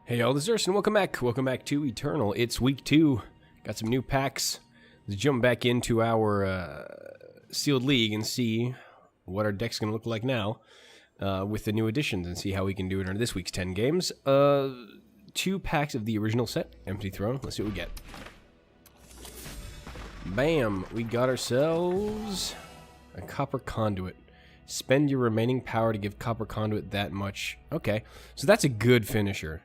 Hey y'all, this is Erson. Welcome back to Eternal. It's week 2. Got some new packs. Let's jump back into our sealed league and see what our deck's going to look like now with the new additions and see how we can do it under this week's 10 games. 2 packs of the original set, Empty Throne. Let's see what we get. Bam! We got ourselves a Copper Conduit. Spend your remaining power to give Copper Conduit that much. Okay, so that's a good finisher.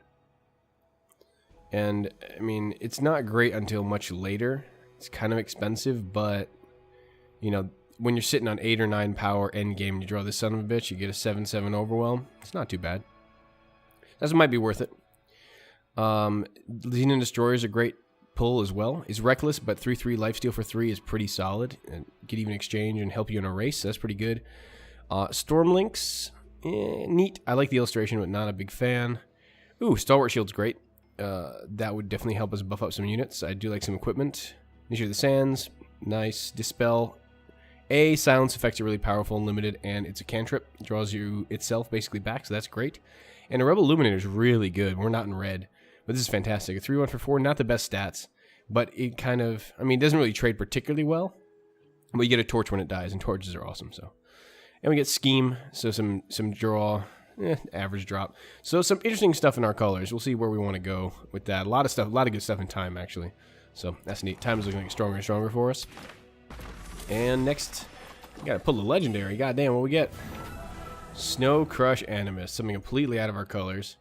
And, I mean, it's not great until much later. It's kind of expensive, but, you know, when you're sitting on 8 or 9 power endgame and you draw this son of a bitch, you get a 7/7 overwhelm. It's not too bad. That might be worth it. Xenon Destroyer is a great pull as well. It's reckless, but 3/3 lifesteal for 3 is pretty solid. And could even exchange and help you in a race, so that's pretty good. Stormlinks, neat. I like the illustration, but not a big fan. Ooh, Stalwart Shield's great. That would definitely help us buff up some units. I do like some equipment. Initiate the Sands, nice. Dispel. Silence effects are really powerful and limited, and it's a cantrip. It draws you itself basically back, so that's great. And a Rebel Illuminator is really good. We're not in red, but this is fantastic. A 3/1 for 4, not the best stats, but it kind of, I mean, it doesn't really trade particularly well, but you get a torch when it dies, and torches are awesome, so. And we get Scheme, so some draw. Average drop. So some interesting stuff in our colors. We'll see where we want to go with that. A lot of stuff, a lot of good stuff in time, actually. So that's neat. Time is looking like stronger and stronger for us. And next, we gotta pull the legendary. Goddamn, what we get? Snow Crush Animus. Something completely out of our colors.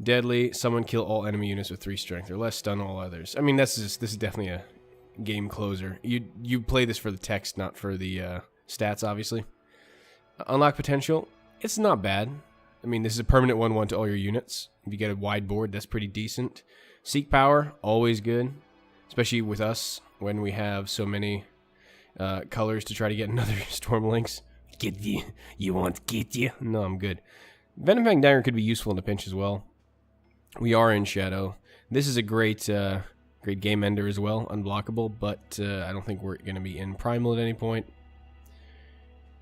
Deadly. Someone kill all enemy units with 3 strength or less. Stun all others. I mean, this is definitely a game closer. You play this for the text, not for the stats, obviously. Unlock potential. It's not bad. I mean, this is a permanent 1/1 to all your units. If you get a wide board, that's pretty decent. Seek power, always good. Especially with us, when we have so many colors to try to get another Stormlinks. Get you. You want get you? No, I'm good. Venom Fang Dagger could be useful in a pinch as well. We are in Shadow. This is a great game ender as well, unblockable, but I don't think we're going to be in Primal at any point.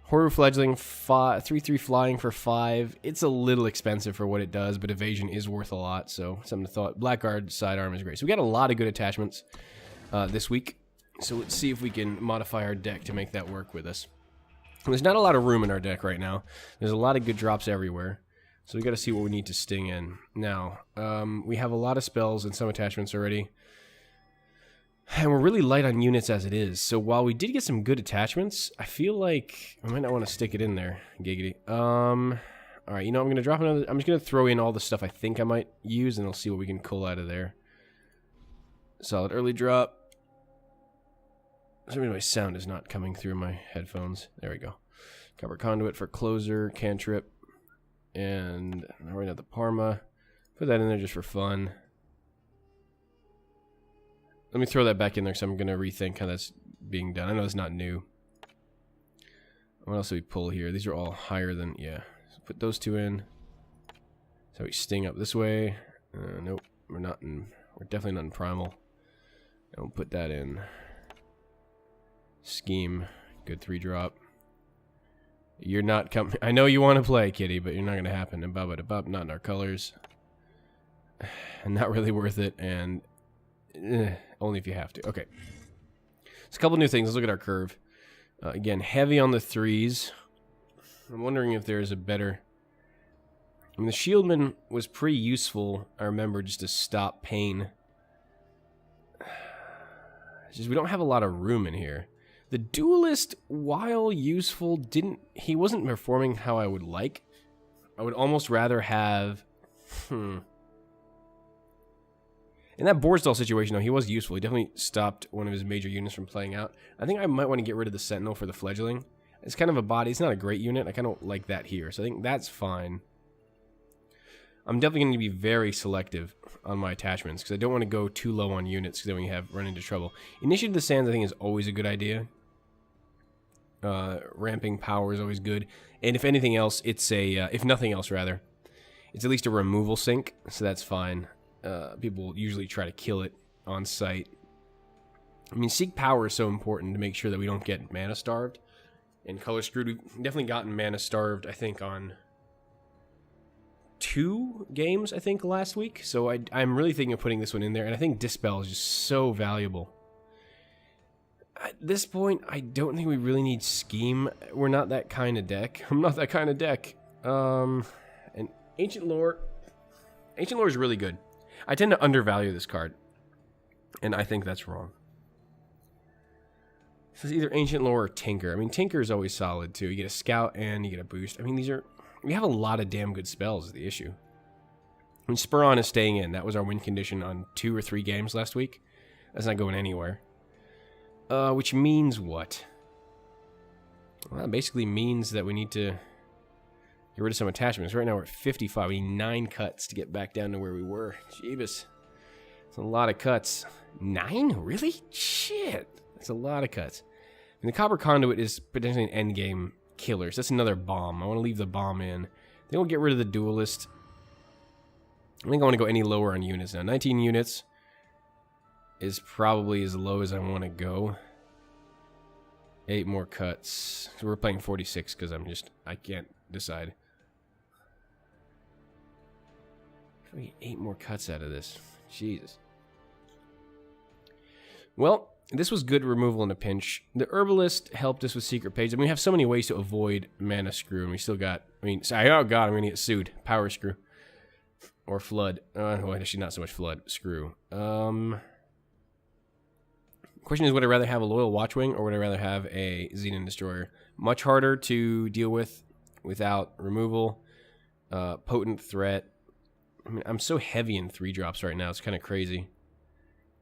Horror Fledgling, 3/3 flying for 5. It's a little expensive for what it does, but evasion is worth a lot, so something to thought. Blackguard sidearm is great. So we got a lot of good attachments this week. So let's see if we can modify our deck to make that work with us. There's not a lot of room in our deck right now. There's a lot of good drops everywhere. So we got to see what we need to sting in. Now, we have a lot of spells and some attachments already. And we're really light on units as it is. So while we did get some good attachments, I feel like I might not want to stick it in there. Giggity. Alright, you know, I'm going to drop another. I'm just going to throw in all the stuff I think I might use, and we'll see what we can pull out of there. Solid early drop. Sorry, my sound is not coming through my headphones. There we go. Copper Conduit for closer, cantrip. And right now the Parma. Put that in there just for fun. Let me throw that back in there because I'm going to rethink how that's being done. I know it's not new. What else do we pull here? These are all higher than, yeah. So put those 2 in. So we sting up this way. Nope, we're definitely not in Primal. And we'll put that in. Scheme, good 3-drop. You're not coming. I know you want to play, kitty, but you're not going to happen. And not in our colors. And not really worth it, and only if you have to. Okay. So a couple new things. Let's look at our curve. Again, heavy on the 3s. I'm wondering if there's a better... I mean, the Shieldman was pretty useful, I remember, just to stop pain. It's just we don't have a lot of room in here. The Duelist, while useful, he wasn't performing how I would like. I would almost rather have... In that Borsdal situation, though, he was useful. He definitely stopped one of his major units from playing out. I think I might want to get rid of the Sentinel for the Fledgling. It's kind of a body. It's not a great unit. I kind of like that here, so I think that's fine. I'm definitely going to be very selective on my attachments, because I don't want to go too low on units, because then we run into trouble. Initiative the Sands, I think, is always a good idea. Ramping power is always good. And if anything else, it's a... if nothing else, rather, it's at least a removal sink, so that's fine. People usually try to kill it on sight. I mean, Seek Power is so important to make sure that we don't get mana starved. And color screwed. We've definitely gotten mana starved, I think, on 2 games, I think, last week. So I'm really thinking of putting this one in there. And I think Dispel is just so valuable. At this point, I don't think we really need Scheme. We're not that kind of deck. I'm not that kind of deck. And Ancient Lore is really good. I tend to undervalue this card, and I think that's wrong. So it's either Ancient Lore or Tinker. I mean, Tinker is always solid, too. You get a Scout and you get a boost. I mean, we have a lot of damn good spells is the issue. I mean, Spur On is staying in. That was our win condition on 2 or 3 games last week. That's not going anywhere. Which means what? Well, that basically means that we need to get rid of some attachments. Right now we're at 55. We need 9 cuts to get back down to where we were. Jeebus. That's a lot of cuts. 9? Really? Shit. That's a lot of cuts. And the Copper Conduit is potentially an endgame killer. So that's another bomb. I want to leave the bomb in. Then we'll get rid of the Duelist. I think I want to go any lower on units now. 19 units is probably as low as I want to go. 8 more cuts. So we're playing 46 because I can't decide. We get 8 more cuts out of this. Jesus. Well, this was good removal in a pinch. The Herbalist helped us with Secret Page. I mean, we have so many ways to avoid Mana Screw, and we still got, oh god, I'm going to get sued. Power Screw. Or Flood. Well, actually not so much Flood. Screw. Question is, would I rather have a Loyal Watchwing or would I rather have a Xenon Destroyer? Much harder to deal with without removal. Potent threat. I mean, I'm so heavy in 3-drops right now. It's kind of crazy.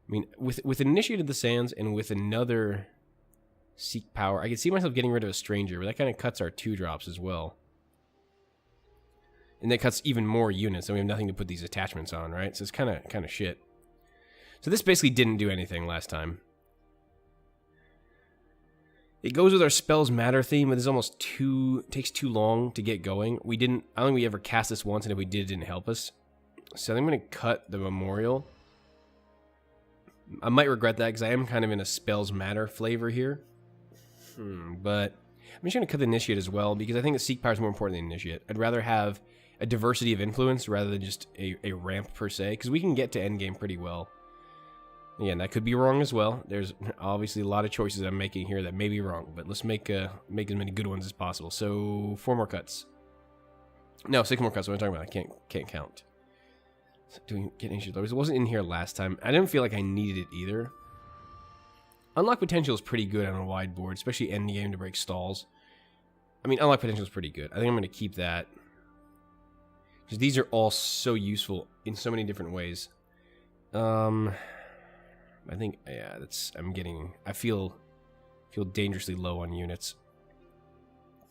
I mean, with Initiate of the Sands and with another Seek Power, I could see myself getting rid of a Stranger, but that kind of cuts our 2-drops as well. And that cuts even more units, and we have nothing to put these attachments on, right? So it's kind of shit. So this basically didn't do anything last time. It goes with our Spells Matter theme, but it's almost takes too long to get going. I don't think we ever cast this once, and if we did, it didn't help us. So I'm going to cut the Memorial. I might regret that, because I am kind of in a Spells Matter flavor here. But I'm just going to cut the Initiate as well, because I think the Seek Power is more important than Initiate. I'd rather have a diversity of influence rather than just a ramp per se, because we can get to endgame pretty well. Again, that could be wrong as well. There's obviously a lot of choices I'm making here that may be wrong, but let's make as many good ones as possible. So 4 more cuts. No, 6 more cuts. What am I talking about? I can't count. So doing getting issues. It wasn't in here last time. I didn't feel like I needed it either. Unlock Potential is pretty good on a wide board, especially end game to break stalls. I mean, Unlock Potential is pretty good. I think I'm going to keep that. Because these are all so useful in so many different ways. I think, yeah, I feel dangerously low on units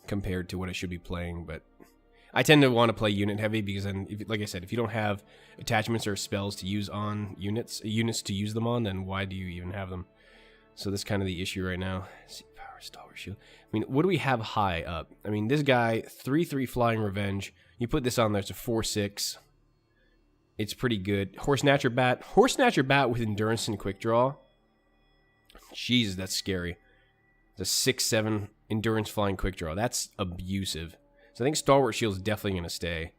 compared to what I should be playing, but I tend to want to play unit heavy because then, like I said, if you don't have attachments or spells to use on units to use them on, then why do you even have them? So that's kind of the issue right now. Seek Power, Stalwart Shield. I mean, what do we have high up? I mean, this guy, 3/3 Flying Revenge. You put this on there, it's a 4/6. It's pretty good. Horse Snatcher Bat. Horse Snatcher Bat with Endurance and Quick Draw. Jesus, that's scary. It's a 6/7 Endurance Flying Quick Draw. That's abusive. So I think Stalwart Shield is definitely going to stay.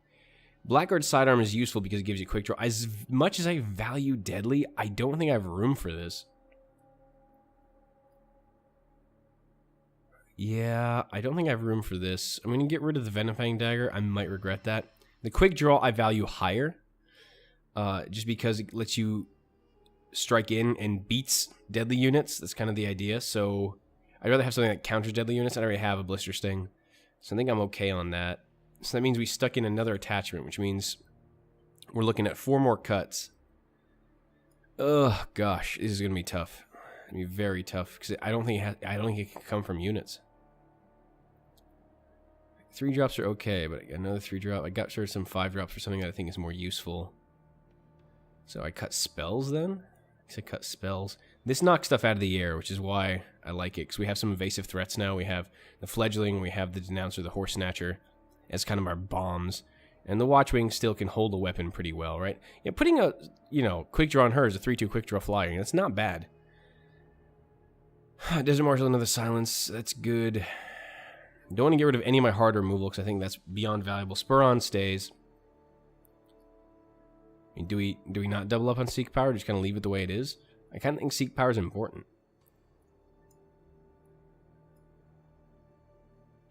Blackguard Sidearm is useful because it gives you Quick Draw. As much as I value Deadly, I don't think I have room for this. Yeah, I don't think I have room for this. I'm going to get rid of the Venifying Dagger. I might regret that. The Quick Draw I value higher. Just because it lets you strike in and beats deadly units. That's kind of the idea. So I'd rather have something that counters deadly units. I already have a Blister Sting. So I think I'm okay on that. So that means we stuck in another attachment, which means we're looking at 4 more cuts. Ugh, gosh, this is going to be tough. It's going to be very tough because I don't think it can come from units. 3-drops are okay, but another 3-drop. I got sort of some 5-drops for something that I think is more useful. So I cut spells then? I cut spells. This knocks stuff out of the air, which is why I like it, because we have some evasive threats now. We have the Fledgling, we have the Denouncer, the Horse Snatcher as kind of our bombs. And the Watchwing still can hold a weapon pretty well, right? Yeah, putting a, Quick Draw on her is a 3/2 Quick Draw Flyer. That's not bad. Desert Marshal, another Silence. That's good. Don't want to get rid of any of my hard removal, because I think that's beyond valuable. Spur On stays. do we not double up on Seek Power? Just kind of leave it the way it is? I kind of think Seek Power is important.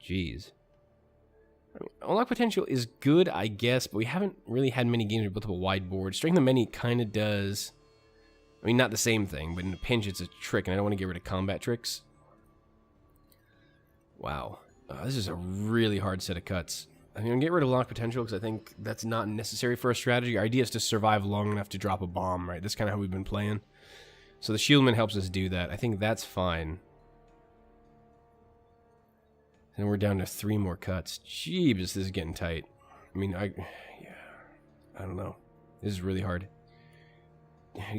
Jeez. I mean, Unlock Potential is good, I guess, but we haven't really had many games where we built up a wide board. Strength of Many kind of does... I mean, not the same thing, but in a pinch, it's a trick, and I don't want to get rid of combat tricks. Wow. This is a really hard set of cuts. I'm going to get rid of Unlock Potential because I think that's not necessary for a strategy. Our idea is to survive long enough to drop a bomb, right? That's kind of how we've been playing. So the Shieldman helps us do that. I think that's fine. And we're down to 3 more cuts. Jeebus, this is getting tight. I mean, I don't know. This is really hard.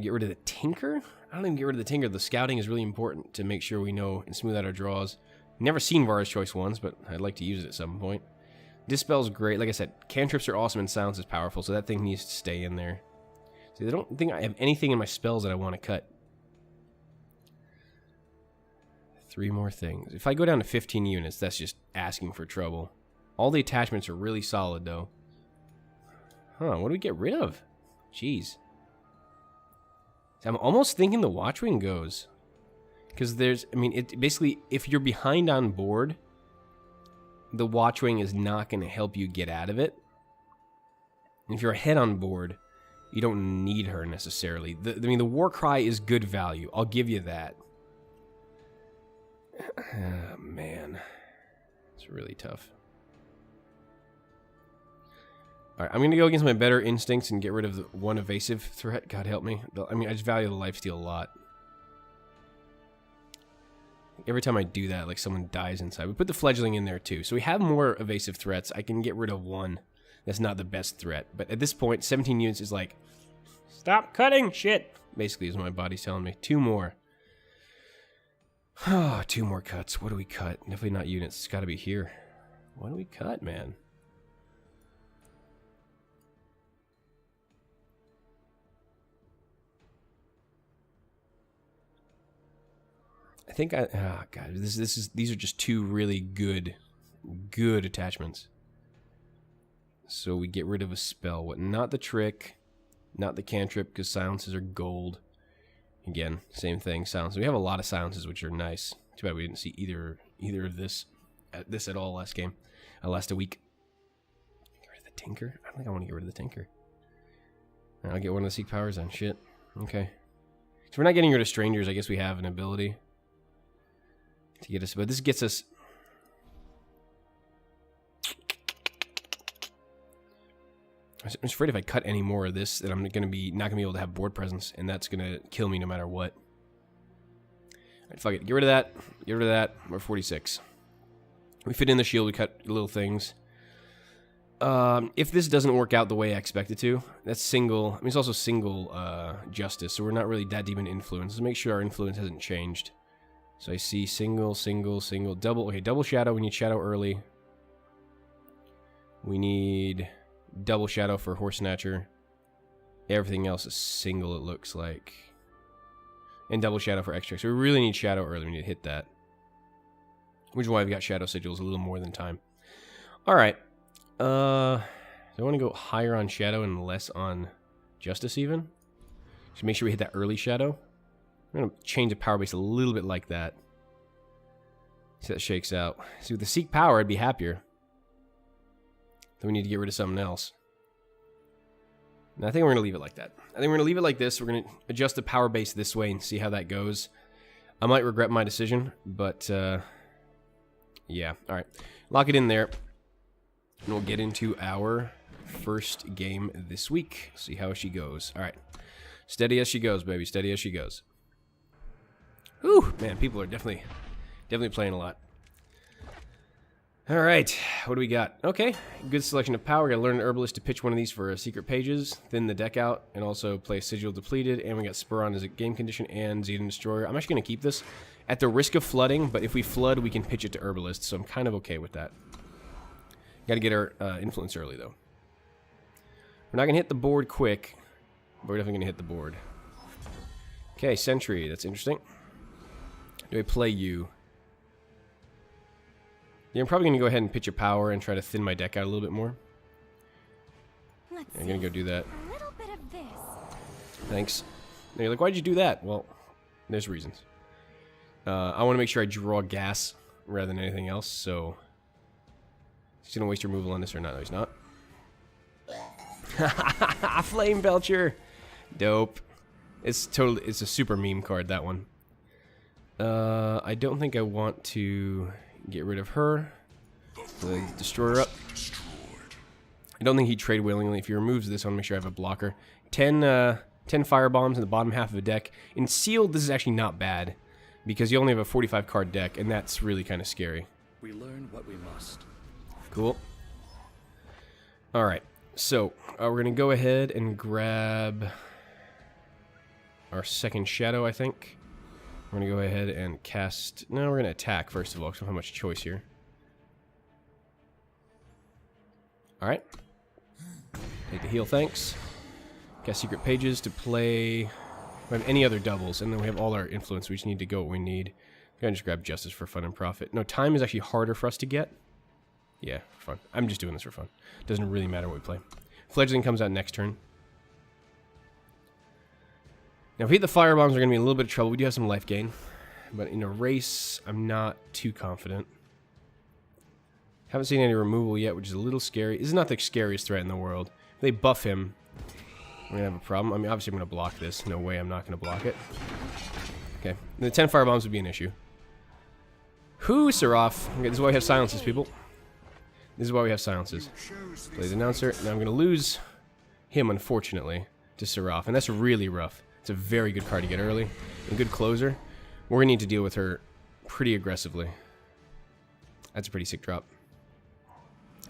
Get rid of the Tinker? I don't even get rid of the Tinker. The scouting is really important to make sure we know and smooth out our draws. Never seen Vara's Choice once, but I'd like to use it at some point. Dispel's great. Like I said, cantrips are awesome and silence is powerful, so that thing needs to stay in there. See, I don't think I have anything in my spells that I want to cut. 3 more things. If I go down to 15 units, that's just asking for trouble. All the attachments are really solid, though. Huh, what do we get rid of? Jeez. I'm almost thinking the Watchwing goes. Because there's, I mean, it basically, if you're behind on board, the Watchwing is not going to help you get out of it. And if you're ahead on board, you don't need her necessarily. I mean, the War Cry is good value. I'll give you that. Oh, man. It's really tough. Alright, I'm going to go against my better instincts and get rid of the one evasive threat. God help me. I mean, I just value the lifesteal a lot. Every time I do that, like, someone dies inside. We put the fledgling in there, too. So we have more evasive threats. I can get rid of one. That's not the best threat. But at this point, 17 units is like, stop cutting shit! Basically, is what my body's telling me. 2 more. Oh, 2 more cuts. What do we cut? Definitely not units. It's got to be here. What do we cut, man? I think I... Oh, God. These are just 2 really good attachments. So we get rid of a spell. What? Not the trick. Not the cantrip, because silences are gold. Again, same thing. Silence. We have a lot of silences, which are nice. Too bad we didn't see either of this at all last game. Last week. Get rid of the Tinker? I don't think I want to get rid of the Tinker. I'll get one of the Seek Powers then. Shit. Okay. So we're not getting rid of strangers. I guess we have an ability to get us, but this gets us... I'm just afraid if I cut any more of this, that I'm not going to be able to have board presence, and that's going to kill me no matter what. Alright, fuck it. Get rid of that. Get rid of that. We're 46. We fit in the shield. We cut little things. If this doesn't work out the way I expect it to, that's single. I mean, it's also single justice, so we're not really that deep in influence. Let's make sure our influence hasn't changed. So I see single, single, single, double. Okay, double shadow. We need shadow early. We need double shadow for Horse Snatcher. Everything else is single, it looks like. And double shadow for extra. So we really need shadow early. We need to hit that. Which is why we've got shadow sigils a little more than time. Alright. Do I want to go higher on shadow and less on justice even? Just make sure we hit that early shadow. I'm going to change the power base a little bit like that. See how that shakes out. See, with the Seek Power, I'd be happier. Then we need to get rid of something else. And I think we're going to leave it like that. I think we're going to leave it like this. We're going to adjust the power base this way and see how that goes. I might regret my decision, but yeah. All right. Lock it in there. And we'll get into our first game this week. See how she goes. All right. Steady as she goes, baby. Steady as she goes. Whew. Man, people are definitely playing a lot. All right, what do we got? Okay, good selection of power. We got Learn an Herbalist to pitch one of these for secret pages, thin the deck out, and also play Sigil Depleted. And we got Spur on as a game condition and Zetan Destroyer. I'm actually going to keep this at the risk of flooding, but if we flood, we can pitch it to Herbalist, so I'm kind of okay with that. Got to get our influence early, though. We're not going to hit the board quick, but we're definitely going to hit the board. Okay, Sentry, that's interesting. Do I play you? Yeah, I'm probably going to go ahead and pitch a power and try to thin my deck out a little bit more. I'm going to go do that. A little bit of this. Thanks. And you're like, why'd you do that? Well, there's reasons. I want to make sure I draw gas rather than anything else, so... He's going to waste removal on this or not? No, he's not. Flame Belcher! Dope. It's a super meme card, that one. I don't think I want to get rid of her. So destroy her up. I don't think he'd trade willingly. If he removes this, I want to make sure I have a blocker. 10 fire bombs in the bottom half of the deck. In sealed, this is actually not bad, because you only have a 45 card deck, and that's really kind of scary. We learn what we must. Cool. Alright, so we're going to go ahead and grab our second shadow, I think. We're going to go ahead and cast... No, we're going to attack, first of all, because we don't have much choice here. Alright. Take the heal, thanks. Cast Secret Pages to play... We have any other doubles, and then we have all our influence. We just need to go what we need. I'm going to just grab Justice for fun and profit. No, time is actually harder for us to get. Yeah, for fun. I'm just doing this for fun. Doesn't really matter what we play. Fledgling comes out next turn. Now, if we hit the fire bombs, we're going to be in a little bit of trouble. We do have some life gain. But in a race, I'm not too confident. Haven't seen any removal yet, which is a little scary. This is not the scariest threat in the world. If they buff him, we're going to have a problem. I mean, obviously I'm going to block this. No way I'm not going to block it. Okay. The 10 fire bombs would be an issue. Whoo, Seraph. Okay, this is why we have silences, people. This is why we have silences. Play the announcer. Now I'm going to lose him, unfortunately, to Seraph. And that's really rough. It's a very good card to get early. A good closer. We're going to need to deal with her pretty aggressively. That's a pretty sick drop.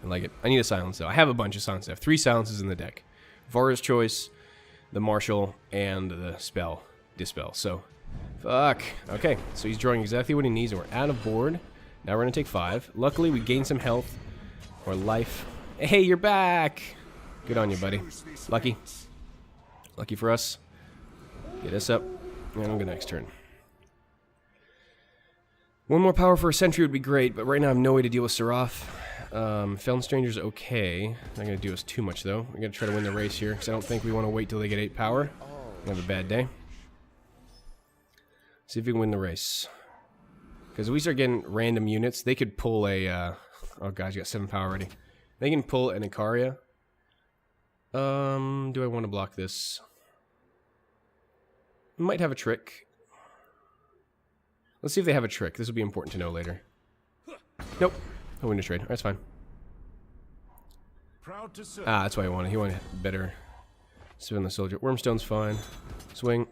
I like it. I need a silence, though. I have a bunch of silences. I have 3 silences in the deck. Vara's Choice, the Marshal, and the spell. Dispel. So, fuck. Okay, so he's drawing exactly what he needs, and we're out of board. Now we're going to take 5. Luckily, we gain some health. Or life. Hey, you're back! Good on you, buddy. Lucky. Lucky for us. Get us up. And we'll go next turn. One more power for a sentry would be great, but right now I have no way to deal with Seraph. Felon Stranger's okay. Not going to do us too much, though. We're going to try to win the race here, because I don't think we want to wait till they get 8 power. We'll have a bad day. See if we can win the race. Because if we start getting random units, they could pull a... oh, God, you got 7 power already. They can pull an Icaria. Do I want to block this? Might have a trick. Let's see if they have a trick. This will be important to know later. Nope. No window trade. That's fine. Ah, that's why I wanted. He wanted better spin the soldier. Wormstone's fine. Swing.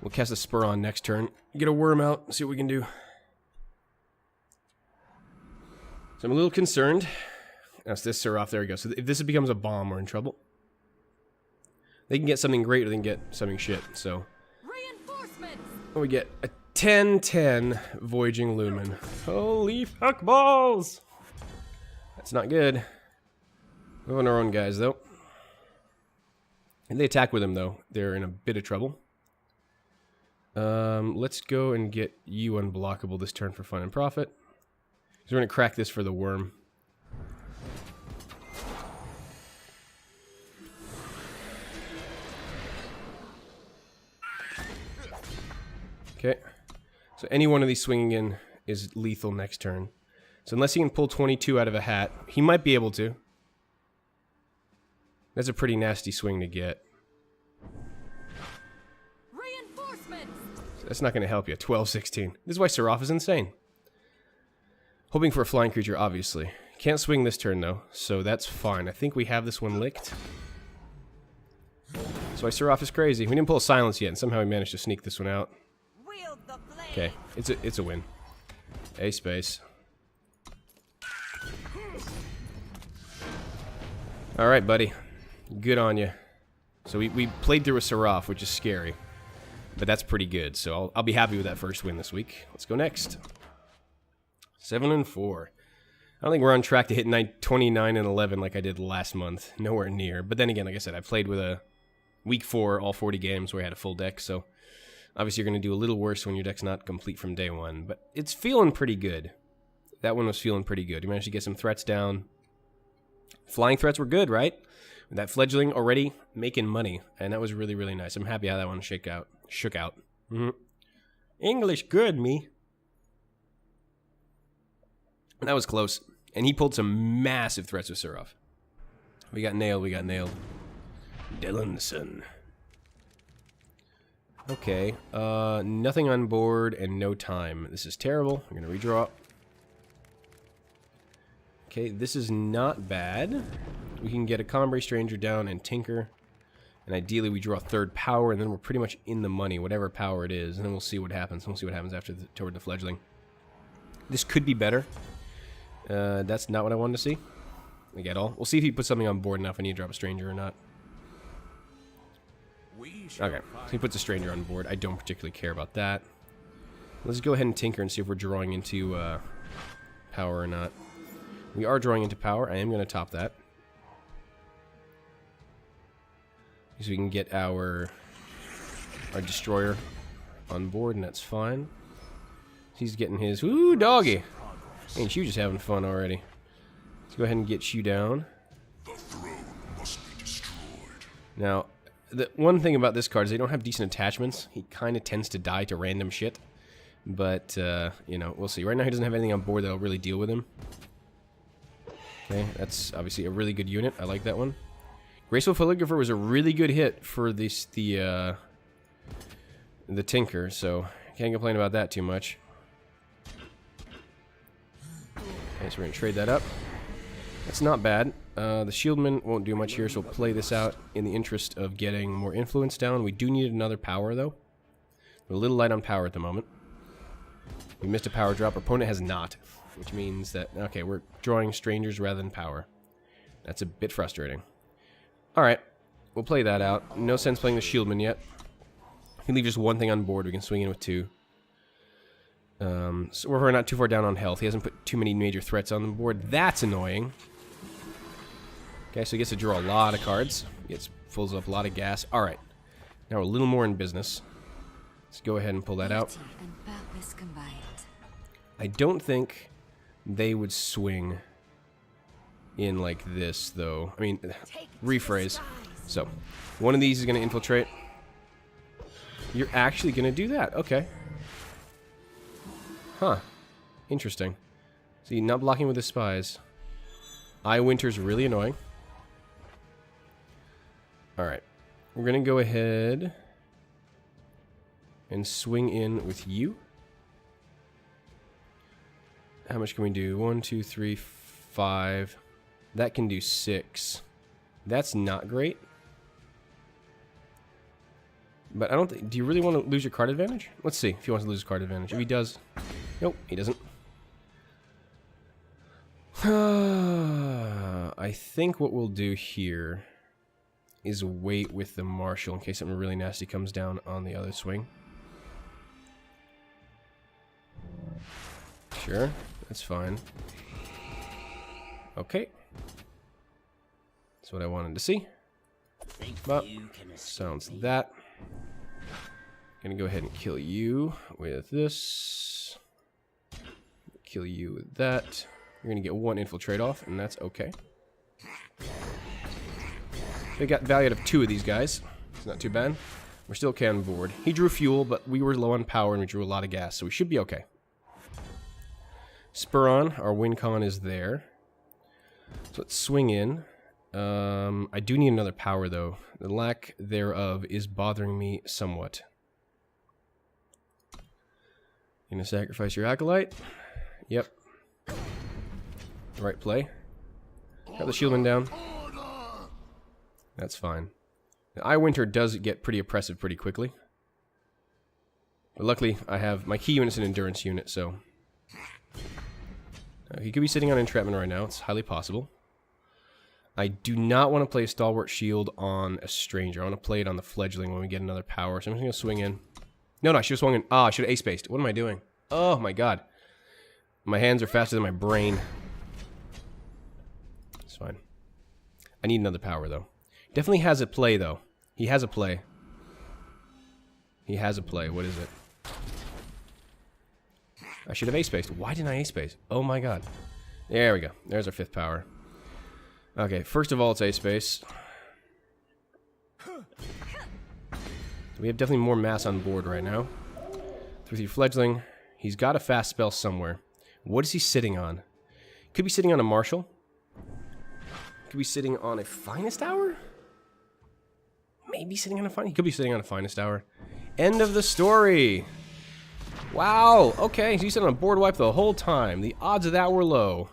We'll cast a Spur on next turn. Get a worm out. See what we can do. So I'm a little concerned. That's this Seraph. There we go. So if this becomes a bomb, we're in trouble. They can get something great or they can get something shit. So we get a 10-10 Voyaging Lumen. Holy fuck balls! That's not good. We're on our own guys, though. And they attack with him, though. They're in a bit of trouble. Let's go and get you unblockable this turn for fun and profit. So we're going to crack this for the worm. Okay. So any one of these swinging in is lethal next turn. So unless he can pull 22 out of a hat, he might be able to. That's a pretty nasty swing to get. So that's not going to help you. 12-16. This is why Seraph is insane. Hoping for a flying creature, obviously. Can't swing this turn, though, so that's fine. I think we have this one licked. That's why Seraph is crazy. We didn't pull a silence yet, and somehow we managed to sneak this one out. Okay, it's a win. A space. Alright, buddy. Good on you. So we played through a Seraph, which is scary. But that's pretty good, so I'll be happy with that first win this week. Let's go next. 7-4. I don't think we're on track to hit 29-11 like I did last month. Nowhere near. But then again, like I said, I played with a week 4, all 40 games where I had a full deck, so obviously you're going to do a little worse when your deck's not complete from day one. But it's feeling pretty good. That one was feeling pretty good. You managed to get some threats down. Flying threats were good, right? That fledgling already making money, and that was really, really nice. I'm happy how that one shook out. English good, me. That was close. And he pulled some massive threats with Surov. We got nailed. Dylanson. Okay. Nothing on board and no time. This is terrible. I'm going to redraw. Okay, this is not bad. We can get a Combray Stranger down and Tinker. And ideally we draw third power, and then we're pretty much in the money, whatever power it is. And then we'll see what happens. We'll see what happens after toward the fledgling. This could be better. That's not what I wanted to see. Like at all. We'll see if he puts something on board now if I need to drop a Stranger or not. Okay, so he puts a Stranger on board. I don't particularly care about that. Let's go ahead and Tinker and see if we're drawing into power or not. We are drawing into power. I am going to top that. So we can get our Destroyer on board, and that's fine. He's getting his... Ooh, doggy! Ain't you just having fun already? Let's go ahead and get you down. The throne must be destroyed. Now, the one thing about this card is they don't have decent attachments. He kind of tends to die to random shit. But, you know, we'll see. Right now he doesn't have anything on board that'll really deal with him. Okay, that's obviously a really good unit. I like that one. Graceful Philographer was a really good hit for the Tinker, so can't complain about that too much. Okay, so we're going to trade that up. That's not bad. The Shieldman won't do much here, so we'll play this out in the interest of getting more influence down. We do need another power, though. We're a little light on power at the moment. We missed a power drop. Our opponent has not, which means that, okay, we're drawing Strangers rather than power. That's a bit frustrating. Alright, we'll play that out. No sense playing the Shieldman yet. We can leave just one thing on board. We can swing in with two. So we're not too far down on health. He hasn't put too many major threats on the board. That's annoying. Okay, so he gets to draw a lot of cards. Fills up a lot of gas. Alright, now we're a little more in business. Let's go ahead and pull that out. I don't think they would swing in like this, though. I mean, rephrase. So, one of these is going to infiltrate. You're actually going to do that. Okay. Huh. Interesting. See, not blocking with the spies. Winter's really annoying. Alright. We're going to go ahead and swing in with you. How much can we do? 1, 2, 3, 5. That can do 6. That's not great. But I don't think... Do you really want to lose your card advantage? Let's see if he wants to lose his card advantage. If he does... Nope, he doesn't. I think what we'll do here is wait with the Marshal in case something really nasty comes down on the other swing. Sure, that's fine. Okay. That's what I wanted to see. But, sounds that. Gonna go ahead and kill you with this. Kill you with that. You're gonna get one infiltrate off, and that's okay. They got value out of 2 of these guys. It's not too bad. We're still okay on board. He drew fuel, but we were low on power and we drew a lot of gas, so we should be okay. Spur on, our win con is there. So let's swing in. I do need another power, though. The lack thereof is bothering me somewhat. Gonna sacrifice your Acolyte. Yep. Right play. Got the Shieldman down. That's fine. Now, Winter does get pretty oppressive pretty quickly. But luckily, I have... My key unit's an endurance unit, so... he could be sitting on entrapment right now. It's highly possible. I do not want to play a Stalwart Shield on a Stranger. I want to play it on the Fledgling when we get another power. So I'm just going to swing in. No, I should have swung in. I should have ace-spaced. What am I doing? Oh, my God. My hands are faster than my brain. It's fine. I need another power, though. Definitely has a play, though. He has a play. He has a play. What is it? I should have ace-spaced. Why didn't I ace-space? Oh, my God. There we go. There's our 5th power. Okay, first of all, it's ace-space. We have definitely more mass on board right now. 3/3 fledgling. He's got a fast spell somewhere. What is he sitting on? Could be sitting on a marshal. Could be sitting on a finest hour. Maybe sitting on a finest. He could be sitting on a finest hour. End of the story. Wow. Okay, so he's sitting on a board wipe the whole time. The odds of that were low,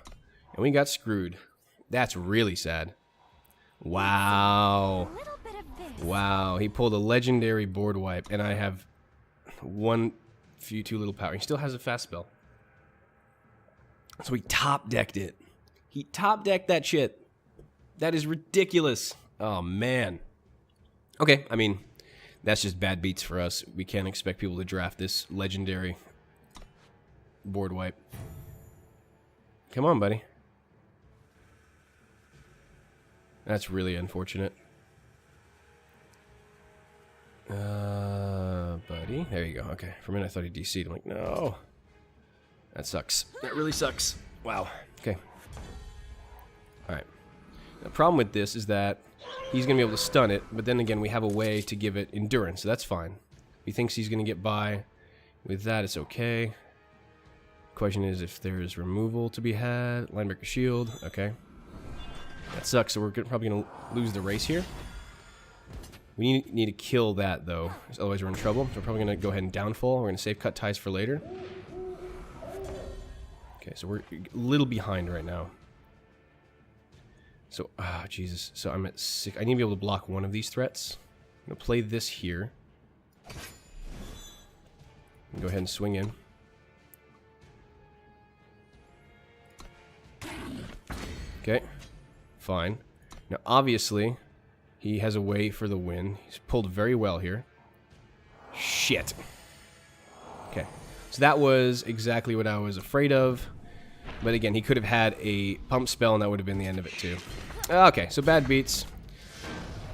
and we got screwed. That's really sad. Wow. Wow. He pulled a legendary board wipe, and I have too little power. He still has a fast spell. So he top decked it. He top decked that shit. That is ridiculous. Oh, man. Okay, I mean, that's just bad beats for us. We can't expect people to draft this legendary board wipe. Come on, buddy. That's really unfortunate. Buddy. There you go. Okay. For a minute, I thought he DC'd. I'm like, no. That sucks. That really sucks. Wow. Okay. Alright. The problem with this is that he's going to be able to stun it, but then again, we have a way to give it endurance, so that's fine. If he thinks he's going to get by with that, it's okay. Question is if there's removal to be had. Linebreaker shield. Okay. That sucks, so we're probably going to lose the race here. We need to kill that, though. Otherwise, we're in trouble. So we're probably going to go ahead and downfall. We're going to save cut ties for later. Okay, so we're a little behind right now. So, Jesus. So I'm at 6. I need to be able to block one of these threats. I'm going to play this here. Go ahead and swing in. Okay. Fine. Now, obviously, he has a way for the win. He's pulled very well here. Shit. Okay. So that was exactly what I was afraid of. But again, he could have had a pump spell, and that would have been the end of it, too. Okay, so bad beats.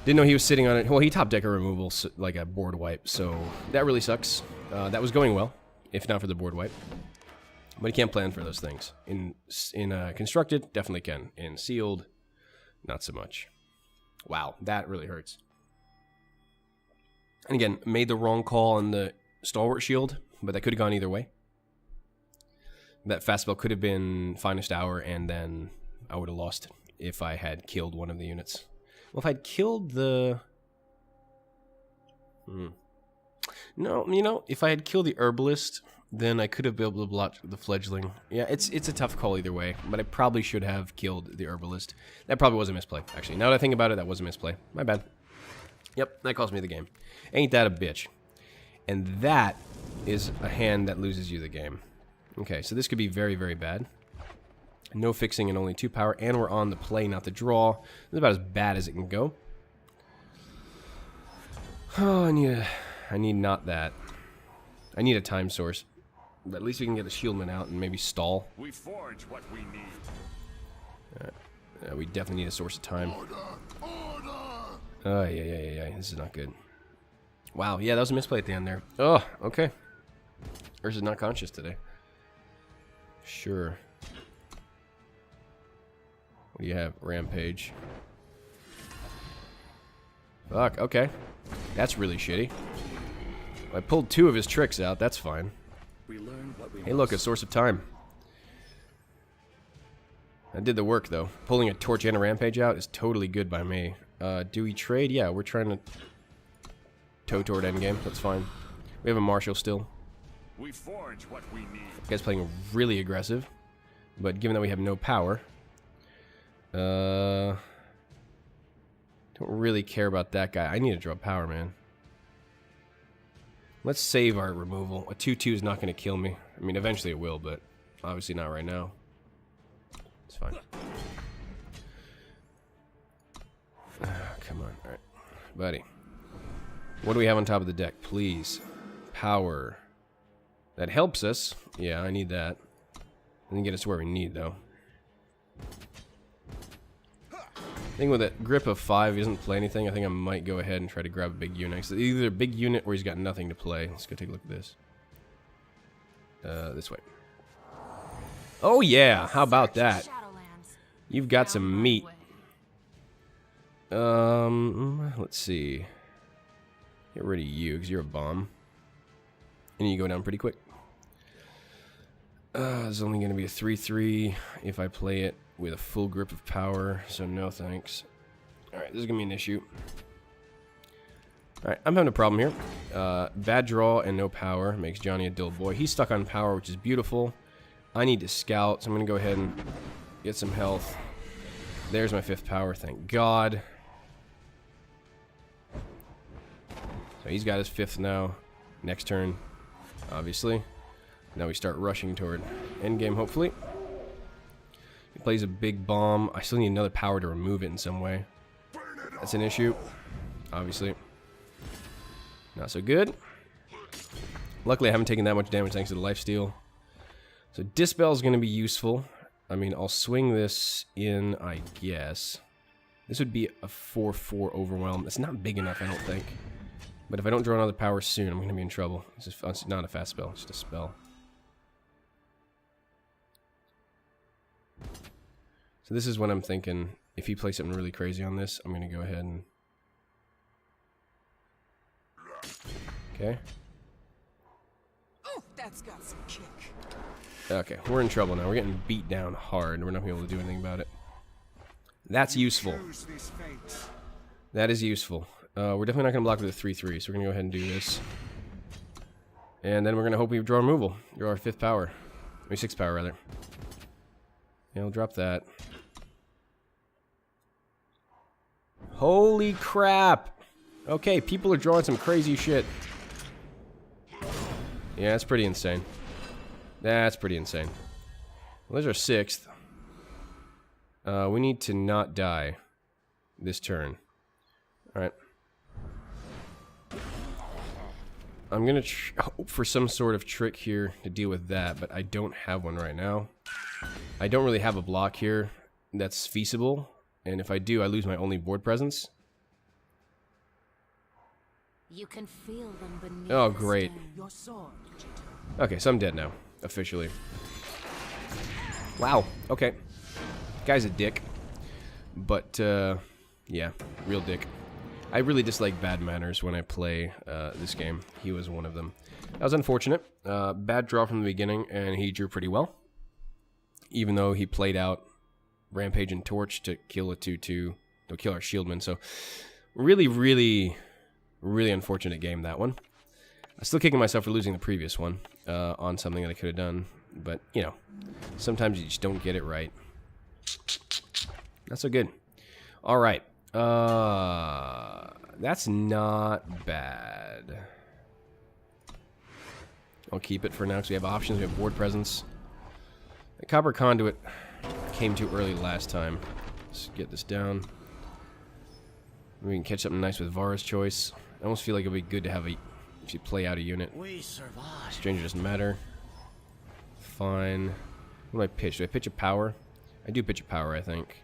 Didn't know he was sitting on it. Well, he top deck a removal, so, like a board wipe, so that really sucks. That was going well, if not for the board wipe. But he can't plan for those things. In Constructed, definitely can. In Sealed, not so much. Wow, that really hurts. And again, made the wrong call on the Stalwart Shield, but that could have gone either way. That fast spell could have been Finest Hour, and then I would have lost if I had killed one of the units. Well, if I'd killed the... No, you know, if I had killed the Herbalist, then I could have been able to block the Fledgling. Yeah, it's a tough call either way, but I probably should have killed the Herbalist. That probably was a misplay, actually. Now that I think about it, that was a misplay. My bad. Yep, that cost me the game. Ain't that a bitch. And that is a hand that loses you the game. Okay, so this could be very, very bad. No fixing and only 2 power, and we're on the play, not the draw. This is about as bad as it can go. Oh, I need not that. I need a time source. But at least we can get the shieldman out and maybe stall. We forge what we need. We definitely need a source of time. Oh, yeah. This is not good. Wow, yeah, that was a misplay at the end there. Oh, okay. Ursa's not conscious today. Sure. What do you have? Rampage. Fuck, okay. That's really shitty. I pulled 2 of his tricks out, that's fine. We learn what we Hey, look, a source of time. I did the work, though. Pulling a Torch and a Rampage out is totally good by me. Do we trade? Yeah, we're trying to toe toward endgame. That's fine. We have a Marshal still. We forge what we need. This guy's playing really aggressive. But given that we have no power... don't really care about that guy. I need to draw power, man. Let's save our removal. A 2/2 is not going to kill me. I mean, eventually it will, but obviously not right now. It's fine. Come on. All right. Buddy. What do we have on top of the deck? Please. Power. That helps us. Yeah, I need that. Doesn't get us to where we need, though. I think with a grip of 5, he doesn't play anything. I think I might go ahead and try to grab a big unit. So either a big unit or he's got nothing to play. Let's go take a look at this. This way. Oh yeah, how about that? You've got some meat. Let's see. Get rid of you, because you're a bomb. And you go down pretty quick. It's only going to be a 3-3 if I play it with a full grip of power, so no thanks. Alright, this is going to be an issue. Alright, I'm having a problem here. Bad draw and no power makes Johnny a dull boy. He's stuck on power, which is beautiful. I need to scout, so I'm going to go ahead and get some health. There's my 5th power, thank God. So he's got his 5th now. Next turn, obviously. Now we start rushing toward endgame, hopefully. He plays a big bomb. I still need another power to remove it in some way. That's an issue, obviously. Not so good. Luckily, I haven't taken that much damage thanks to the lifesteal. So Dispel is going to be useful. I mean, I'll swing this in, I guess. This would be a 4-4 overwhelm. It's not big enough, I don't think. But if I don't draw another power soon, I'm going to be in trouble. It's not a fast spell, it's just a spell. So this is what I'm thinking. If he plays something really crazy on this, I'm going to go ahead and... Okay. Oh, that's got some kick. Okay, we're in trouble now. We're getting beat down hard. We're not going to be able to do anything about it. That's useful. That is useful. We're definitely not going to block with a 3-3, so we're going to go ahead and do this. And then we're going to hope we draw removal. Draw our 5th power. I mean, 6th power, rather. Yeah, we'll drop that. Holy crap! Okay, people are drawing some crazy shit. Yeah, that's pretty insane. That's pretty insane. Well, there's our 6th. We need to not die this turn. Alright. I'm gonna hope for some sort of trick here to deal with that, but I don't have one right now. I don't really have a block here that's feasible, and if I do, I lose my only board presence. You can feel them beneath. Oh, great. Your sword. Okay, so I'm dead now, officially. Wow, okay. Guy's a dick. But, yeah, real dick. I really dislike bad manners when I play this game. He was one of them. That was unfortunate. Bad draw from the beginning, and he drew pretty well. Even though he played out Rampage and Torch to kill a 2-2, to kill our Shieldman. So, really, really, really unfortunate game, that one. I'm still kicking myself for losing the previous one on something that I could have done. But, you know, sometimes you just don't get it right. Not so good. All right. That's not bad. I'll keep it for now because we have options. We have board presence. The Copper Conduit came too early last time. Let's get this down. We can catch something nice with Vara's Choice. I almost feel like it'd be good to have a... If you play out a unit. We survive. Stranger doesn't matter. Fine. What do I pitch? Do I pitch a power? I do pitch a power, I think.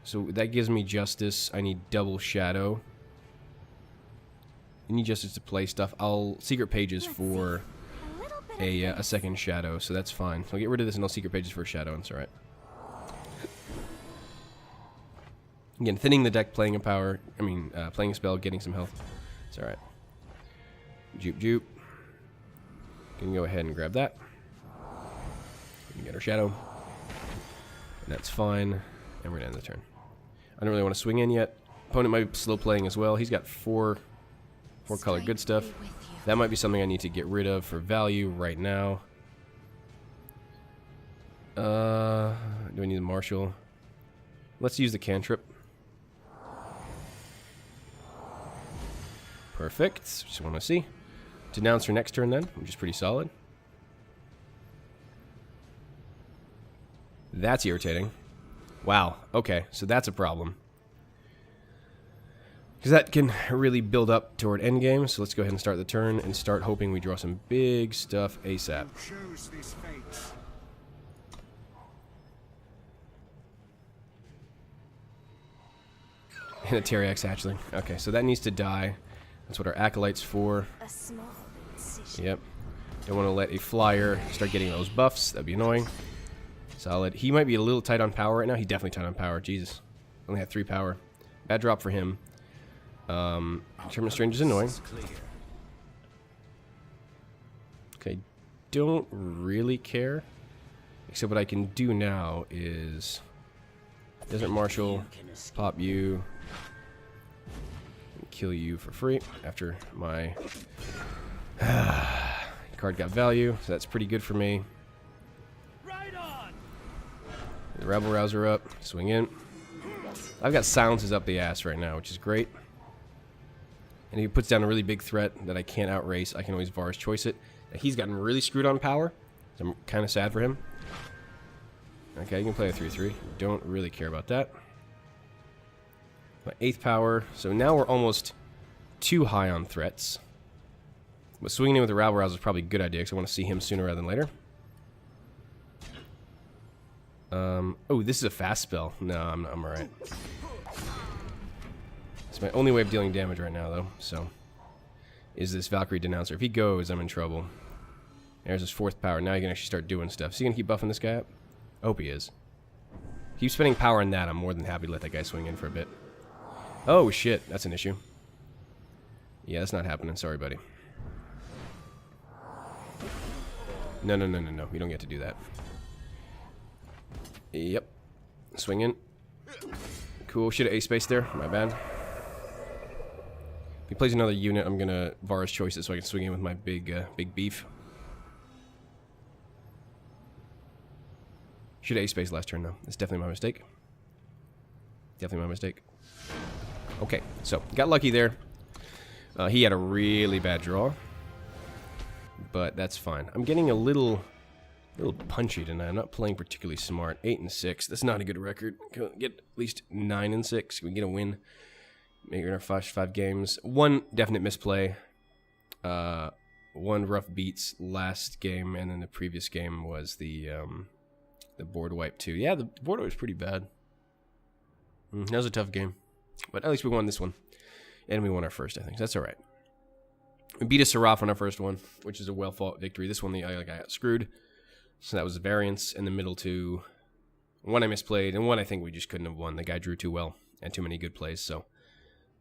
So that gives me justice. I need double shadow. I need justice to play stuff. I'll secret pages for a second shadow, so that's fine. So I'll get rid of this and I'll secret pages for a shadow, and it's alright. Again, thinning the deck, playing a power. I mean, playing a spell, getting some health. It's alright. Jupe, jupe. Can go ahead and grab that. We can get our shadow. And that's fine. And we're gonna end the turn. I don't really want to swing in yet. Opponent might be slow playing as well. He's got four color good stuff. That might be something I need to get rid of for value right now. Do I need the Marshal? Let's use the cantrip. Perfect. Just want to see. Denounce her next turn then, which is pretty solid. That's irritating. Wow, okay, so that's a problem. Because that can really build up toward endgame, so let's go ahead and start the turn and start hoping we draw some big stuff ASAP. Choose this fate. And a Teriax Hatchling. Okay, so that needs to die. That's what our Acolyte's for. A small incision. Yep. Don't want to let a flyer start getting those buffs. That'd be annoying. Solid. He might be a little tight on power right now. He's definitely tight on power. Jesus. Only had 3 power. Bad drop for him. Determinate Strange is annoying. Okay, don't really care. Except what I can do now is Desert Marshal, pop you, and kill you for free after my card got value, so that's pretty good for me. Right on. The Rabble Rouser up, swing in. I've got silences up the ass right now, which is great. And if he puts down a really big threat that I can't outrace, I can always Var's Choice it. He's gotten really screwed on power, so I'm kind of sad for him. Okay, you can play a 3-3. Don't really care about that. My 8th power, so now we're almost too high on threats. But swinging in with the Rabble Rouser is probably a good idea, because I want to see him sooner rather than later. Oh, this is a fast spell. No, I'm alright. It's my only way of dealing damage right now, though, so... is this Valkyrie Denouncer. If he goes, I'm in trouble. There's his 4th power. Now you can actually start doing stuff. Is he going to keep buffing this guy up? I hope he is. Keep spending power on that. I'm more than happy to let that guy swing in for a bit. Oh, shit. That's an issue. Yeah, that's not happening. Sorry, buddy. No. You don't get to do that. Yep. Swing in. Cool. Should have A-space there. My bad. If he plays another unit, I'm going to Var's Choice it so I can swing in with my big beef. Should have A-space last turn, though. That's definitely my mistake. Definitely my mistake. Okay, so got lucky there. He had a really bad draw. But that's fine. I'm getting a little punchy tonight. I'm not playing particularly smart. 8 and 6. That's not a good record. Can we get at least 9 and 6? Can we get a win? Maybe in our 5 games. One definite misplay. One rough beats last game, and then the previous game was the board wipe too. Yeah, the board wipe was pretty bad. That was a tough game, but at least we won this one, and we won our first. I think so that's all right. We beat a Seraph on our first one, which is a well-fought victory. This one, I got screwed, so that was a variance in the middle two. One I misplayed, and one I think we just couldn't have won. The guy drew too well and too many good plays. So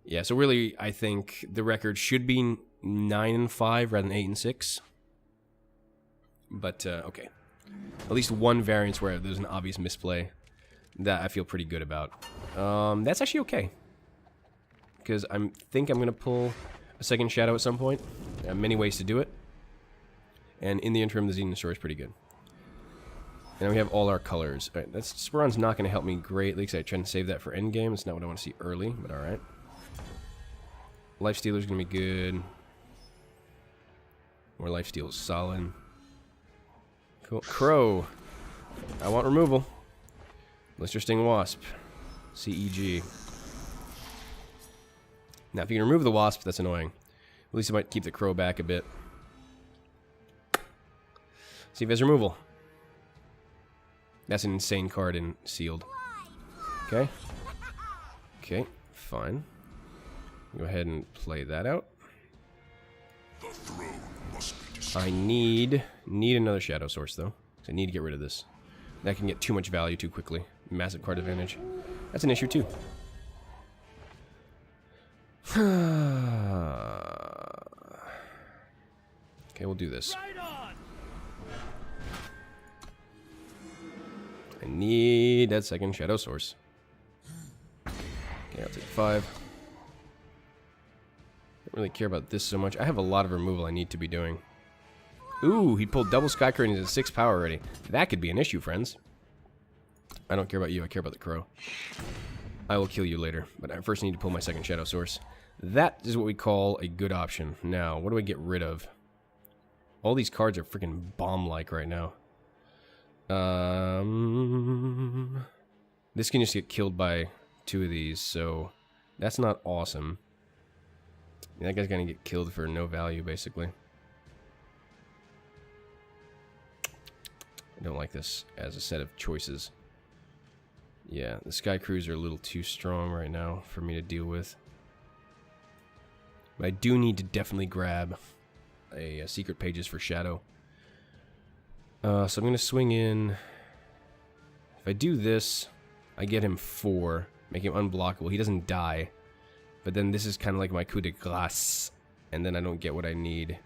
yeah, so really, I think the record should be 9 and 5 rather than 8 and 6. But okay. At least one variance where there's an obvious misplay that I feel pretty good about. That's actually okay. Because I think I'm going to pull a second Shadow at some point. There are many ways to do it. And in the interim, the Xenosaur is pretty good. And we have all our colors. Alright, that's Speron's not going to help me greatly because I try to save that for endgame. It's not what I want to see early, but alright. Lifestealer's going to be good. More Lifesteal is solid. Cool. Crow. I want removal. Blister Sting Wasp. CEG. Now, if you can remove the Wasp, that's annoying. At least it might keep the Crow back a bit. See if he has removal. That's an insane card in Sealed. Okay. Okay, fine. Go ahead and play that out. I need another Shadow Source, though. I need to get rid of this. That can get too much value too quickly. Massive card advantage. That's an issue, too. Okay, we'll do this. I need that second Shadow Source. Okay, I'll take 5. Don't really care about this so much. I have a lot of removal I need to be doing. Ooh, he pulled double Skycurrent into 6 power already. That could be an issue, friends. I don't care about you, I care about the Crow. I will kill you later, but I first need to pull my second Shadow Source. That is what we call a good option. Now, what do I get rid of? All these cards are freaking bomb-like right now. This can just get killed by 2 of these, so that's not awesome. That guy's gonna get killed for no value, basically. I don't like this as a set of choices. Yeah, the Sky Crews are a little too strong right now for me to deal with. But I do need to definitely grab a Secret Pages for Shadow. So I'm going to swing in. If I do this, I get him 4. Make him unblockable. He doesn't die. But But then this is kind of like my coup de grace. And then I don't get what I need.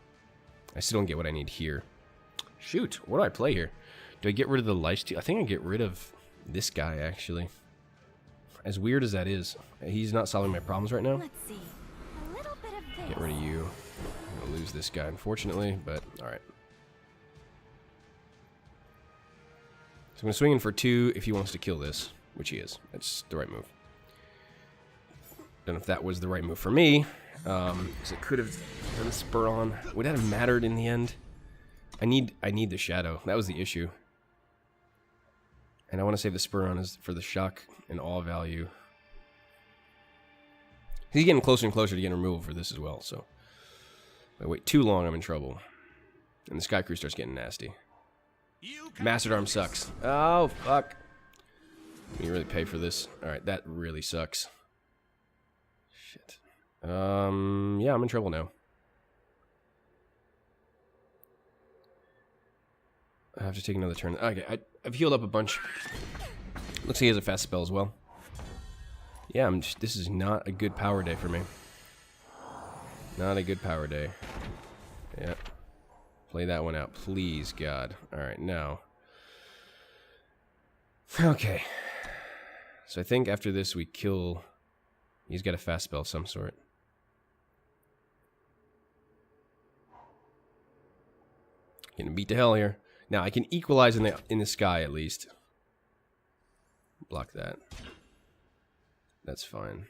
I still don't get what I need here. Shoot, what do I play here? Do I get rid of the lifesteal? I think I get rid of this guy, actually. As weird as that is. He's not solving my problems right now. Let's see. A little bit of this. Get rid of you. I'm going to lose this guy, unfortunately, but alright. So I'm going to swing in for 2 if he wants to kill this, which he is. That's the right move. Don't know if that was the right move for me, because it could have done a spur on. Would that have mattered in the end? I need the shadow. That was the issue. And I want to save the spur on for the shock and awe value. He's getting closer and closer to getting removal for this as well, so. If I wait too long, I'm in trouble. And the Sky Crew starts getting nasty. Mastered Arm sucks. Oh, fuck. You really pay for this. Alright, that really sucks. Shit. Yeah, I'm in trouble now. I have to take another turn. Okay, I've healed up a bunch. Looks like he has a fast spell as well. Yeah, this is not a good power day for me. Not a good power day. Yeah. Play that one out, please, God. Alright, now. Okay. So I think after this we kill... He's got a fast spell of some sort. Getting beat to hell here. Now I can equalize in the sky at least. Block that. That's fine.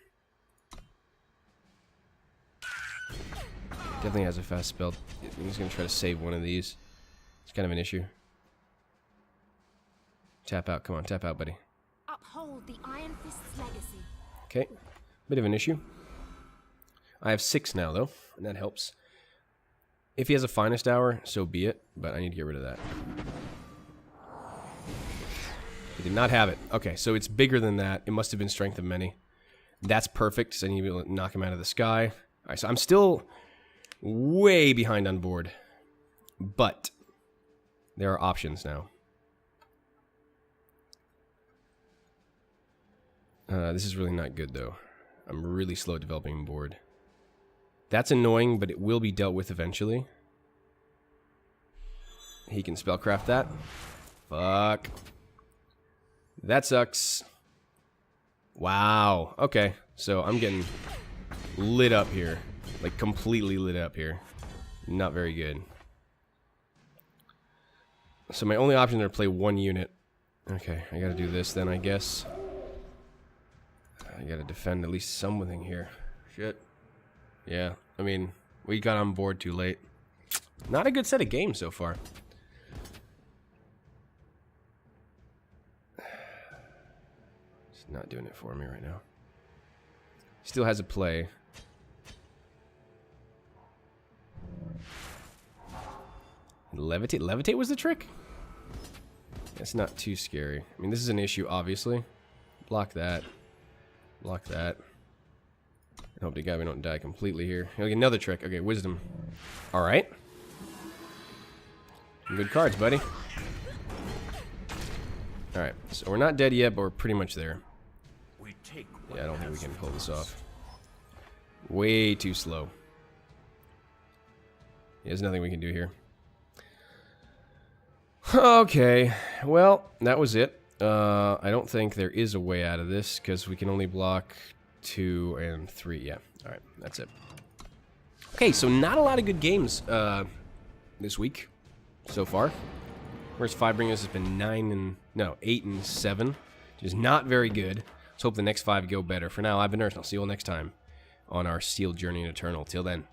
Definitely has a fast spell. He's gonna try to save one of these. It's kind of an issue. Tap out, come on, tap out, buddy. Uphold the Iron Fist's legacy. Okay, bit of an issue. I have 6 now though, and that helps. If he has a finest hour, so be it, but I need to get rid of that. He did not have it. Okay, so it's bigger than that. It must have been Strength of Many. That's perfect, so I need to be able to knock him out of the sky. Alright, so I'm still way behind on board. But there are options now. This is really not good, though. I'm really slow at developing board. That's annoying, but it will be dealt with eventually. He can spellcraft that. Fuck. That sucks. Wow. Okay, so I'm getting lit up here. Like, completely lit up here. Not very good. So my only option is to play 1 unit. Okay, I gotta do this then, I guess. I gotta defend at least something here. Shit. Yeah, I mean, we got on board too late. Not a good set of games so far. It's not doing it for me right now. Still has a play. Levitate? Levitate was the trick? That's not too scary. I mean, this is an issue, obviously. Block that. Block that. I hope to God we don't die completely here. Okay, another trick. Okay, wisdom. Alright. Good cards, buddy. Alright, so we're not dead yet, but we're pretty much there. Yeah, I don't think we can pull this off. Way too slow. There's nothing we can do here. Okay, well, that was it. I don't think there is a way out of this, because we can only block 2 and 3. Yeah, alright, that's it. Okay, so not a lot of good games this week so far. First 5 bringers has been 8 and 7, which is not very good. Let's hope the next 5 go better. For now, I've been Earth, and I'll see you all next time on our Steel Journey in Eternal. Till then.